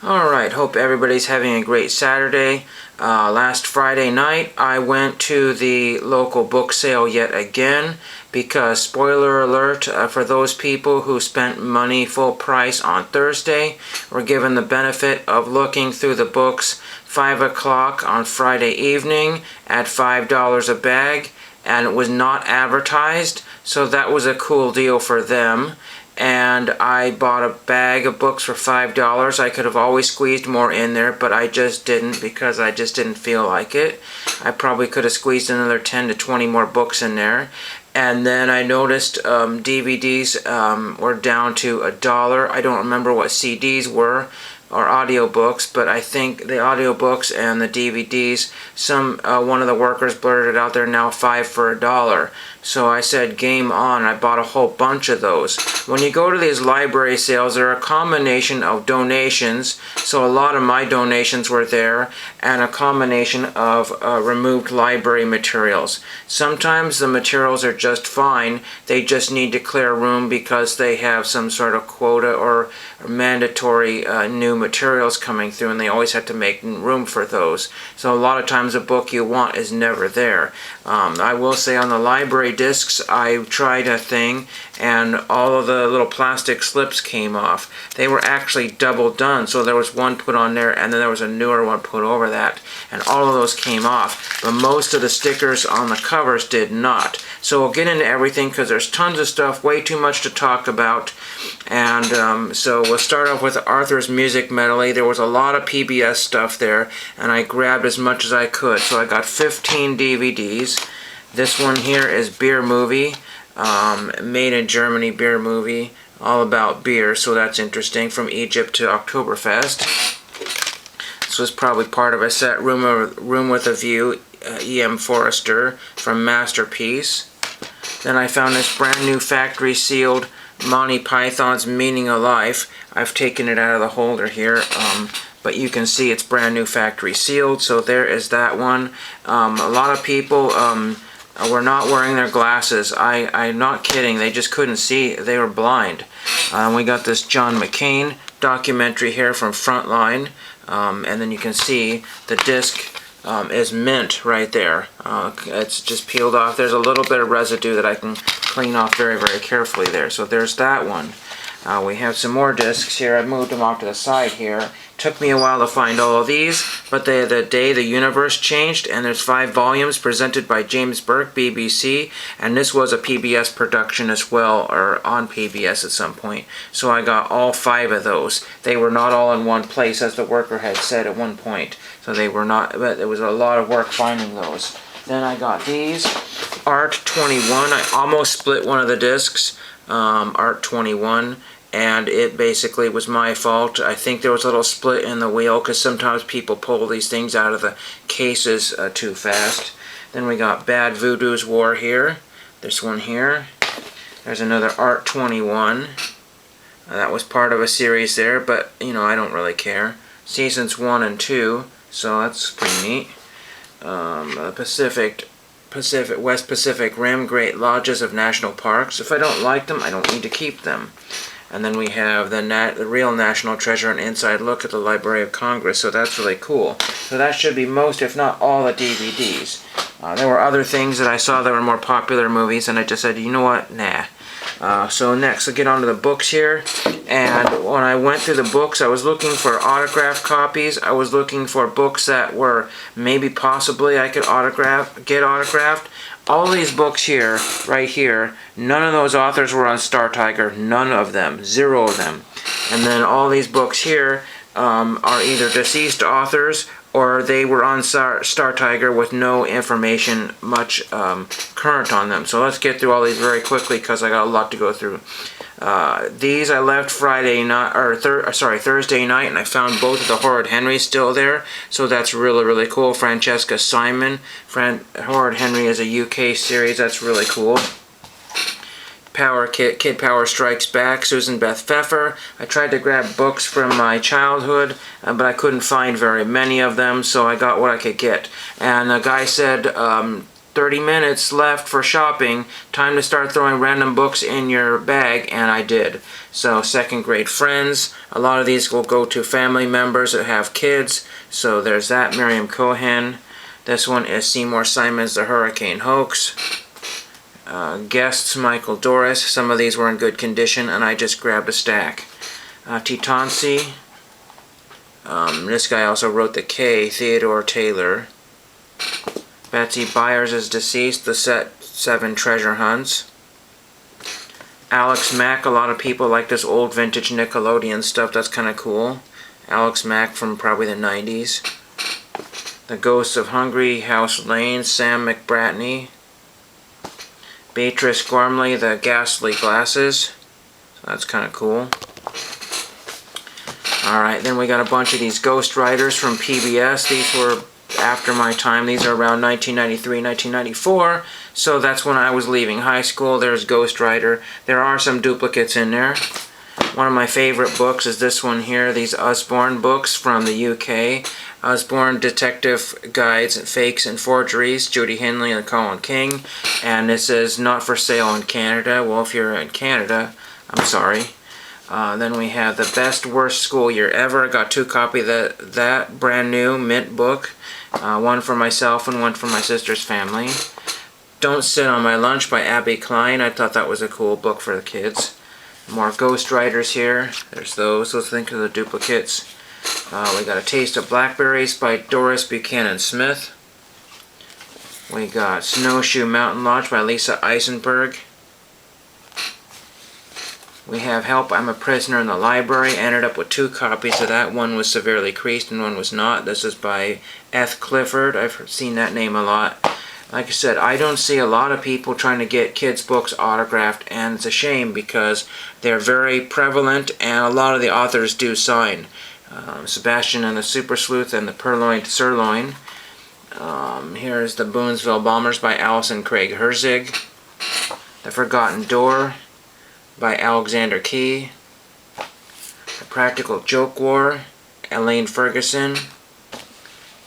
Alright, hope everybody's having a great Saturday. Last Friday night I went to the local book sale yet again because, spoiler alert, for those people who spent money full price on Thursday, were given the benefit of looking through the books 5 o'clock on Friday evening at $5 a bag, and it was not advertised, so that was a cool deal for them. And I bought a bag of books for $5. I could have always squeezed more in there, but I just didn't because I just didn't feel like it. I probably could have squeezed another 10 to 20 more books in there. And then I noticed DVDs were down to $1. I don't remember what CDs were or audiobooks, but I think the audiobooks and the DVDs, one of the workers blurted out they're now 5 for $1. So I said game on. I bought a whole bunch of those. When you go to these library sales, they're a combination of donations, so a lot of my donations were there, and a combination of removed library materials. Sometimes the materials are just fine, they just need to clear room because they have some sort of quota or mandatory new materials coming through, and they always have to make room for those. So a lot of times a book you want is never there. I will say on the library discs, I tried a thing and all of the little plastic slips came off. They were actually double done, so there was one put on there and then there was a newer one put over that, and all of those came off, but most of the stickers on the covers did not. So we'll get into everything because there's tons of stuff, way too much to talk about. And so we'll start off with Arthur's Music Medley. There was a lot of PBS stuff there, and I grabbed as much as I could. So I got 15 DVDs. This one here is Beer Movie, made in Germany beer movie, all about beer, so that's interesting, from Egypt to Oktoberfest. This was probably part of a set, Room with a View, E.M. Forrester, from Masterpiece. Then I found this brand new factory sealed Monty Python's Meaning of Life. I've taken it out of the holder here, but you can see it's brand new factory sealed, so there is that one. A lot of people were not wearing their glasses. I'm not kidding, they just couldn't see, they were blind. We got this John McCain documentary here from Frontline, and then you can see the disc is mint right there. It's just peeled off. There's a little bit of residue that I can clean off very, very carefully there. So there's that one. We have some more discs here. I moved them off to the side here. Took me a while to find all of these, but the day the universe changed, and there's 5 volumes presented by James Burke, BBC, and this was a PBS production as well, or on PBS at some point. So I got all 5 of those. They were not all in one place, as the worker had said at one point. So they were not, but it was a lot of work finding those. Then I got these, Art 21. I almost split one of the discs, Art 21. And it basically was my fault. I think there was a little split in the wheel because sometimes people pull these things out of the cases too fast. Then we got Bad Voodoo's War here. This one here. There's another Art 21. That was part of a series there, but you know, I don't really care. Seasons 1 and 2, so that's pretty neat. West Pacific Rim, Great Lodges of National Parks. If I don't like them, I don't need to keep them. And then we have the real National Treasure, an inside look at the Library of Congress, so that's really cool. So that should be most, if not all, the DVDs. There were other things that I saw that were more popular movies, and I just said, you know what, nah. So next, I'll get on to the books here. And when I went through the books, I was looking for autographed copies. I was looking for books that were maybe possibly I could get autographed. All these books here, right here, none of those authors were on Star Tiger. None of them. 0 of them. And then all these books here are either deceased authors or they were on Star Tiger with no information much current on them. So let's get through all these very quickly because I got a lot to go through. These I left Thursday night, and I found both of the Horrid Henrys still there, so that's really, really cool. Francesca Simon, Horrid Henry is a UK series, that's really cool. Kid Power Strikes Back, Susan Beth Pfeffer. I tried to grab books from my childhood, but I couldn't find very many of them, so I got what I could get. And the guy said 30 minutes left for shopping. Time to start throwing random books in your bag, and I did. So second grade friends. A lot of these will go to family members that have kids. So there's that, Miriam Cohen. This one is Seymour Simon's The Hurricane Hoax. Guests, Michael Doris. Some of these were in good condition, and I just grabbed a stack. Tetonsi. This guy also wrote The K, Theodore Taylor. Betsy Byers is Deceased, The Set 7 Treasure Hunts. Alex Mack, a lot of people like this old vintage Nickelodeon stuff, that's kind of cool. Alex Mack from probably the 90s. The Ghosts of Hungry House Lane, Sam McBratney. Beatrice Gormley, The Ghastly Glasses. So that's kind of cool. Alright, then we got a bunch of these Ghost Writers from PBS. These were after my time. These are around 1993, 1994. So that's when I was leaving high school. There's Ghost Writer. There are some duplicates in there. One of my favorite books is this one here, these Usborne books from the UK. Usborne Detective Guides, Fakes and Forgeries, Judy Henley and Colin King. And this is not for sale in Canada. Well, if you're in Canada, I'm sorry. Then we have The Best Worst School Year Ever. I got 2 copies of that brand new mint book. One for myself and one for my sister's family. Don't Sit on My Lunch by Abby Klein. I thought that was a cool book for the kids. More Ghost Writers here. There's those. Let's think of the duplicates. We got A Taste of Blackberries by Doris Buchanan Smith. We got Snowshoe Mountain Lodge by Lisa Eisenberg. We have Help, I'm a Prisoner in the Library. Ended up with 2 copies of that. One was severely creased and one was not. This is by Eth Clifford. I've seen that name a lot. Like I said, I don't see a lot of people trying to get kids' books autographed, and it's a shame because they're very prevalent and a lot of the authors do sign. Sebastian and the Super Sleuth and the Purloined Sirloin. Here's The Boonesville Bombers by Alison Craig Herzig. The Forgotten Door by Alexander Key. The Practical Joke War, Elaine Ferguson.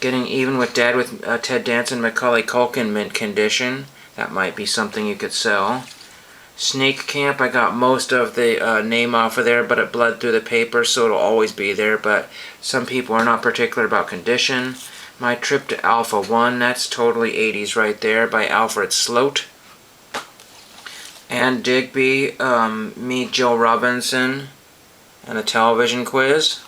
Getting Even with Dad with Ted Danson, Macaulay Culkin, mint condition. That might be something you could sell. Snake Camp, I got most of the name off of there, but it bled through the paper, so it'll always be there, but some people are not particular about condition. My Trip to Alpha 1, that's totally 80s right there, by Alfred Sloat. Anne Digby, Meet Joe Robinson, and a television quiz.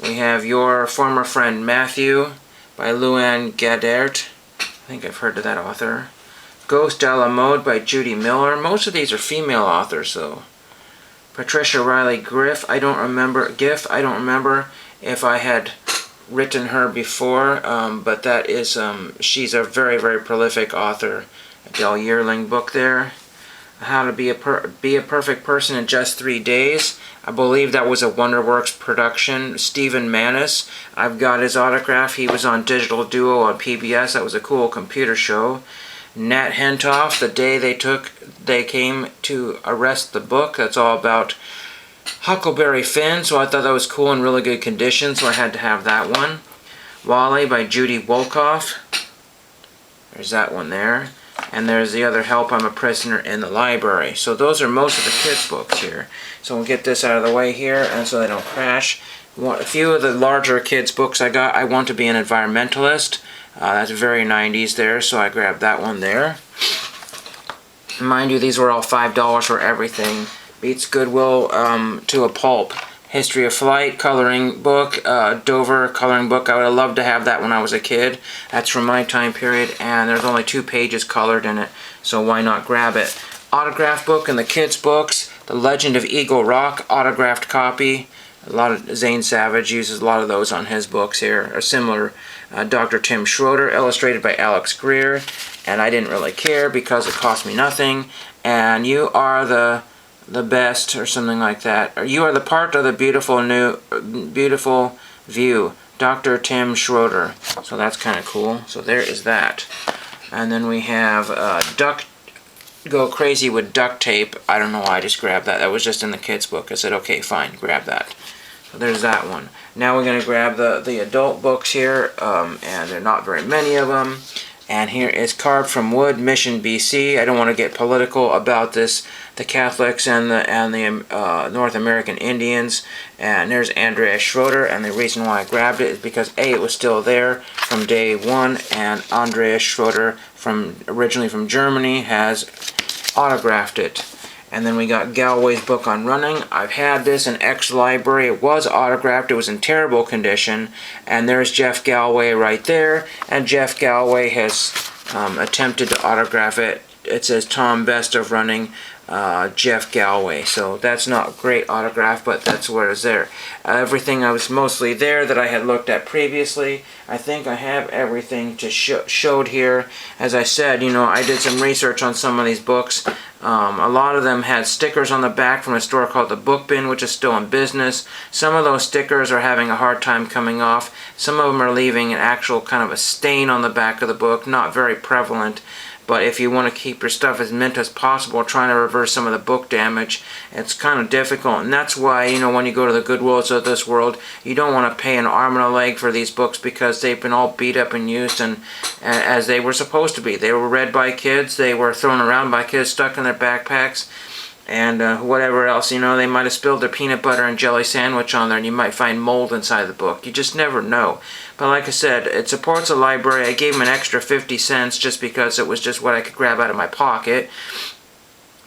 We have Your Former Friend Matthew by Luann Gadert. I think I've heard of that author. Ghost a la Mode by Judy Miller. Most of these are female authors, though. Patricia Riley Giff. I don't remember if I had written her before, but that is she's a very, very prolific author. Del Yearling book there. How to Be a Perfect Person in Just 3 Days. I believe that was a Wonderworks production. Stephen Manis. I've got his autograph. He was on Digital Duo on PBS. That was a cool computer show. Nat Hentoff. The Day They Came to Arrest the Book. That's all about Huckleberry Finn. So I thought that was cool and really good condition. So I had to have that one. Wally by Judy Wolkoff. There's that one there. And there's the other Help, I'm a Prisoner in the Library. So those are most of the kids' books here. So we'll get this out of the way here, and so they don't crash. A few of the larger kids' books I got, I Want to Be an Environmentalist. That's very 90s there, so I grabbed that one there. Mind you, these were all $5 for everything. Beats Goodwill to a pulp. History of Flight coloring book, Dover coloring book. I would have loved to have that when I was a kid. That's from my time period, and there's only 2 pages colored in it, so why not grab it? Autograph book in the kids' books, The Legend of Eagle Rock, autographed copy. A lot of Zane Savage uses a lot of those on his books here. A similar Dr. Tim Schroeder, illustrated by Alex Greer, and I didn't really care because it cost me nothing. And You Are the Best, or something like that. Or You Are the Part of the Beautiful View, Dr. Tim Schroeder. So that's kind of cool. So there is that. And then we have Go Crazy with Duct Tape. I don't know why I just grabbed that. That was just in the kids' book. I said, okay, fine, grab that. So there's that one. Now we're going to grab the adult books here, and there are not very many of them. And here is Carved from Wood, Mission, BC. I don't want to get political about this, the Catholics and the North American Indians. And there's Andreas Schroeder, and the reason why I grabbed it is because A, it was still there from day one, and Andreas Schroeder, originally from Germany, has autographed it. And then we got Galway's book on running. I've had this in X Library. It was autographed. It was in terrible condition. And there's Jeff Galway right there. And Jeff Galway has attempted to autograph it. It says Tom Best of Running, Jeff Galway. So that's not a great autograph, but that's what is there. Everything I was mostly there that I had looked at previously. I think I have everything to showed here. As I said, you know, I did some research on some of these books. A lot of them had stickers on the back from a store called the Book Bin, which is still in business. Some of those stickers are having a hard time coming off. Some of them are leaving an actual kind of a stain on the back of the book, not very prevalent. But if you want to keep your stuff as mint as possible, trying to reverse some of the book damage, it's kind of difficult. And that's why, you know, when you go to the Goodwills of this world, you don't want to pay an arm and a leg for these books because they've been all beat up and used and as they were supposed to be. They were read by kids, they were thrown around by kids, stuck in their backpacks, and whatever else, you know, they might have spilled their peanut butter and jelly sandwich on there and you might find mold inside the book. You just never know. But like I said, it supports a library. I gave them an extra 50 cents just because it was just what I could grab out of my pocket.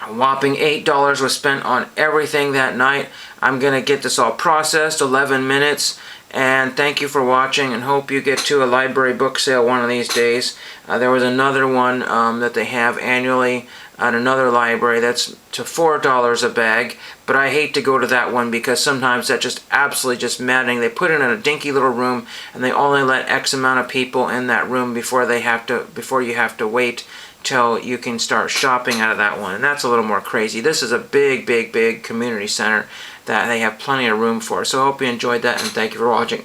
A whopping $8 was spent on everything that night. I'm going to get this all processed, 11 minutes. And thank you for watching, and hope you get to a library book sale one of these days. There was another one that they have annually at another library that's to $4 a bag, but I hate to go to that one because sometimes that's just absolutely just maddening. They put it in a dinky little room and they only let X amount of people in that room before you have to wait till you can start shopping out of that one, and that's a little more crazy. This is a big community center that they have plenty of room for. So I hope you enjoyed that, and thank you for watching.